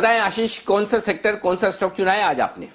बताएं आशीष, कौन सा सेक्टर, कौन सा स्टॉक चुना है आज आपने?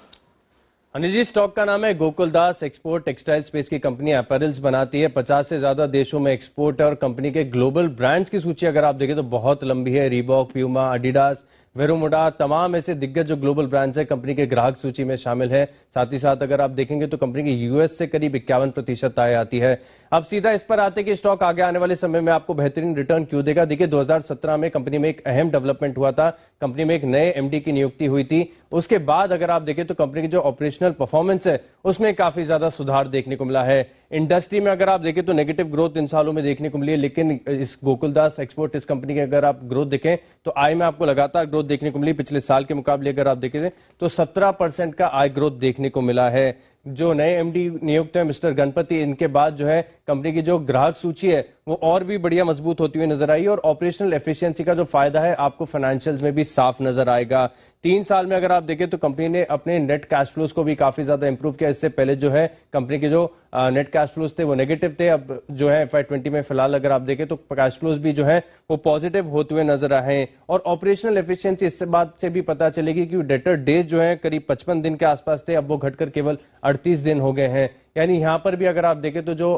अनिल जी, स्टॉक का नाम है गोकुलदास एक्सपोर्ट टेक्सटाइल स्पेस की कंपनी अपैरल्स बनाती है। 50 से ज्यादा देशों में एक्सपोर्ट है और कंपनी के ग्लोबल ब्रांड्स की सूची अगर आप देखें तो बहुत लंबी है। रीबॉक, प्यूमा, एडिडास, वेरोमोडा, तमाम ऐसे दिग्गज जो ग्लोबल ब्रांड्स है कंपनी के ग्राहक सूची में शामिल है। साथ ही साथ अगर आप देखेंगे तो कंपनी की यूएस से करीब 51% आय आती है। अब सीधा इस पर आते कि स्टॉक आगे आने वाले समय में आपको बेहतरीन रिटर्न क्यों देगा। देखिए 2017 में कंपनी में एक अहम डेवलपमेंट हुआ था। कंपनी में एक नए एमडी की नियुक्ति हुई थी। उसके बाद अगर आप देखें तो कंपनी की जो ऑपरेशनल परफॉर्मेंस है उसमें काफी ज्यादा सुधार देखने को मिला है। इंडस्ट्री में अगर आप देखें तो नेगेटिव ग्रोथ इन सालों में देखने को मिली है, लेकिन इस गोकुलदास एक्सपोर्ट इस कंपनी की अगर आप ग्रोथ देखें तो आय में आपको लगातार ग्रोथ देखने को मिली। पिछले साल के मुकाबले अगर आप देखें तो 17% का आय ग्रोथ देखने को मिला है। जो नए एमडी नियुक्त है मिस्टर गणपति, इनके बाद जो है कंपनी की जो ग्राहक सूची है वो और भी बढ़िया मजबूत होती हुई नजर आई और ऑपरेशनल एफिशिएंसी का जो फायदा है आपको फाइनेंशियल्स में भी साफ नजर आएगा। 3 साल में अगर आप देखें तो कंपनी ने अपने नेट कैश फ्लोज को भी काफी ज्यादा इंप्रूव किया। इससे पहले जो है कंपनी के जो नेट कैश फ्लोज थे वो नेगेटिव थे। अब जो है FY20 में फिलहाल अगर आप देखें तो कैश फ्लोज भी जो है वो पॉजिटिव होते हुए नजर आए हैं। और ऑपरेशनल एफिशिएंसी इस बात से भी पता चलेगी कि डेटर डेज जो है करीब 55 दिन के आसपास थे, अब वो घटकर केवल 38 दिन हो गए हैं। यानी यहां पर भी अगर आप देखें तो जो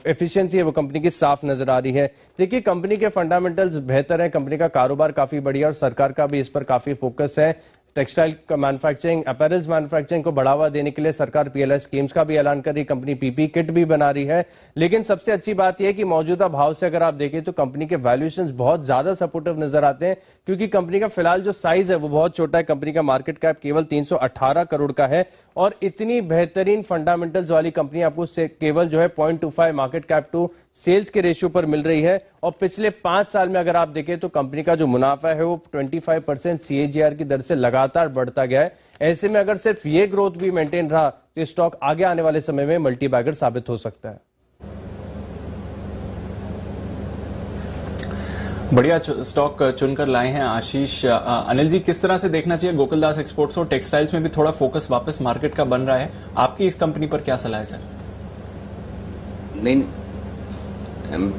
एफिशिएंसी है वो कंपनी की साफ नजर आ रही है। देखिए कंपनी के फंडामेंटल्स बेहतर है, कंपनी का कारोबार काफी बढ़िया और सरकार का भी इस पर काफी फोकस है। टेक्सटाइल का मैन्युफैक्चरिंग, अपैरल्स मैन्युफैक्चरिंग को बढ़ावा देने के लिए सरकार PLI स्कीम्स का भी ऐलान कर रही, कंपनी PP किट भी बना रही है। लेकिन सबसे अच्छी बात यह है कि मौजूदा भाव से अगर आप देखें तो कंपनी के वैल्यूएशंस बहुत ज्यादा सपोर्टिव नजर आते हैं, क्योंकि कंपनी का फिलहाल जो साइज है वो बहुत छोटा है। कंपनी का मार्केट कैप केवल 318 करोड़ का है और इतनी बेहतरीन फंडामेंटल्स वाली कंपनी आपको केवल जो है 0.25 मार्केट कैप टू सेल्स के रेशियो पर मिल रही है। और पिछले 5 साल में अगर आप देखें तो कंपनी का जो मुनाफा है वो 25% CAGR की दर से लगातार बढ़ता गया है। ऐसे में अगर सिर्फ ये ग्रोथ भी मेंटेन रहा तो स्टॉक आगे आने वाले समय में मल्टीबैगर साबित हो सकता है। बढ़िया स्टॉक चुनकर लाए हैं आशीष। अनिल जी, किस तरह से देखना चाहिए गोकुलदास एक्सपोर्ट्स और टेक्सटाइल्स में भी थोड़ा फोकस वापस मार्केट का बन रहा है, आपकी इस कंपनी पर क्या सलाह है सर? नहीं,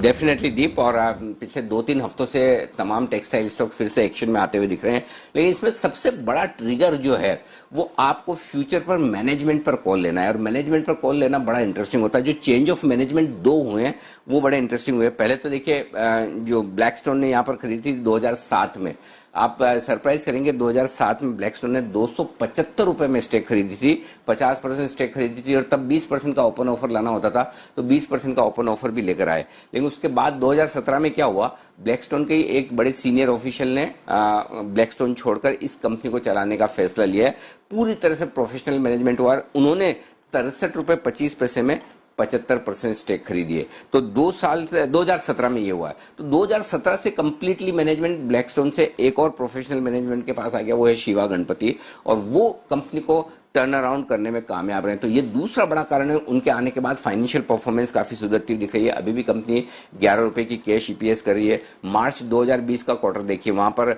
डेफिनेटली दीप, और पिछले 2-3 हफ्तों से तमाम टेक्सटाइल स्टॉक फिर से एक्शन में आते हुए दिख रहे हैं। लेकिन इसमें सबसे बड़ा ट्रिगर जो है वो आपको फ्यूचर पर मैनेजमेंट पर कॉल लेना है, और मैनेजमेंट पर कॉल लेना बड़ा इंटरेस्टिंग होता है। जो चेंज ऑफ मैनेजमेंट 2 हुए हैं वो बड़े इंटरेस्टिंग हुए। पहले तो देखिए जो ब्लैकस्टोन ने यहाँ पर खरीदी थी 2007 में, आप सरप्राइज करेंगे 2007 में ब्लैकस्टोन ने 275 रुपए में स्टेक खरीदी थी, 50% स्टेक खरीदी थी, और तब 20% का ओपन ऑफर लाना होता था तो 20% का ओपन ऑफर भी लेकर आए। लेकिन उसके बाद 2017 में क्या हुआ, ब्लैकस्टोन के एक बड़े सीनियर ऑफिशियल ने ब्लैकस्टोन छोड़कर इस कंपनी को चलाने का फैसला लिया है। पूरी तरह से प्रोफेशनल मैनेजमेंट हुआ, उन्होंने 63 रुपए 25 पैसे में 75% स्टेक खरीदिए। तो 2 साल से 2017 में ये हुआ है। तो 2017 से कंप्लीटली मैनेजमेंट ब्लैकस्टोन से एक और प्रोफेशनल मैनेजमेंट के पास आ गया, वो है शिवा गणपति, और वो कंपनी को टर्न अराउंड करने में कामयाब रहे। तो ये दूसरा बड़ा कारण है। उनके आने के बाद फाइनेंशियल परफॉर्मेंस काफी सुधरती दिख रही है। अभी भी कंपनी 11 रुपए की कैश EPS कर रही है। मार्च 2020 का क्वार्टर देखिए, वहां पर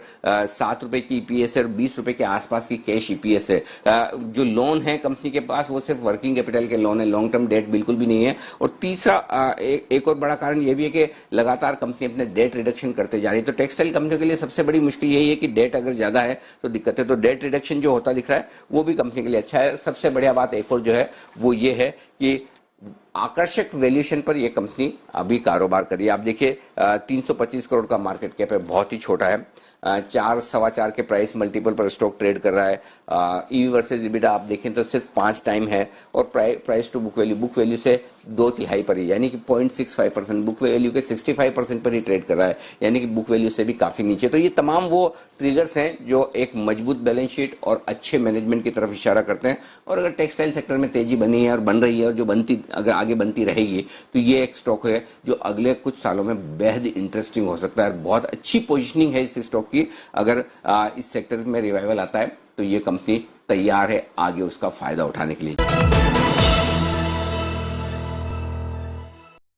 7 रुपए की EPS है और 20 रुपए के आसपास की कैश EPS है। जो लोन है कंपनी के पास वो सिर्फ वर्किंग कैपिटल के लोन है, लॉन्ग टर्म डेट बिल्कुल भी नहीं है। और तीसरा एक और बड़ा कारण यह भी है कि लगातार कंपनी अपने डेट रिडक्शन करते जा रही है। तो टेक्सटाइल कंपनियों के लिए सबसे बड़ी मुश्किल यही है कि डेट अगर ज्यादा है तो दिक्कत है। तो डेट रिडक्शन जो होता दिख रहा है वो भी कंपनी के लिए अच्छा है। सबसे बढ़िया बात एक और जो है वो ये है कि आकर्षक वैल्यूएशन पर ये कंपनी अभी कारोबार कर रही है। आप देखिए 325 करोड़ का मार्केट कैप है, बहुत ही छोटा है। 4-4.25 के प्राइस मल्टीपल पर स्टॉक ट्रेड कर रहा है। EV वर्सेज EBITDA आप देखें तो सिर्फ 5 टाइम है, और प्राइस टू बुक वैल्यू से 2/3 पर ही, यानी कि 0.65%, बुक वैल्यू के 65% पर ही ट्रेड कर रहा है, यानी कि बुक वैल्यू से भी काफी नीचे। तो ये तमाम वो ट्रिगर्स हैं जो एक मजबूत बैलेंस शीट और अच्छे मैनेजमेंट की तरफ इशारा करते हैं। और अगर टेक्सटाइल सेक्टर में तेजी बनी है और बन रही है, और जो अगर आगे बनती रहेगी, तो ये एक स्टॉक है जो अगले कुछ सालों में बेहद इंटरेस्टिंग हो सकता है। बहुत अच्छी पोजिशनिंग है इस स्टॉक की। अगर इस सेक्टर में रिवाइवल आता है तो ये कंपनी तैयार है आगे उसका फायदा उठाने के लिए।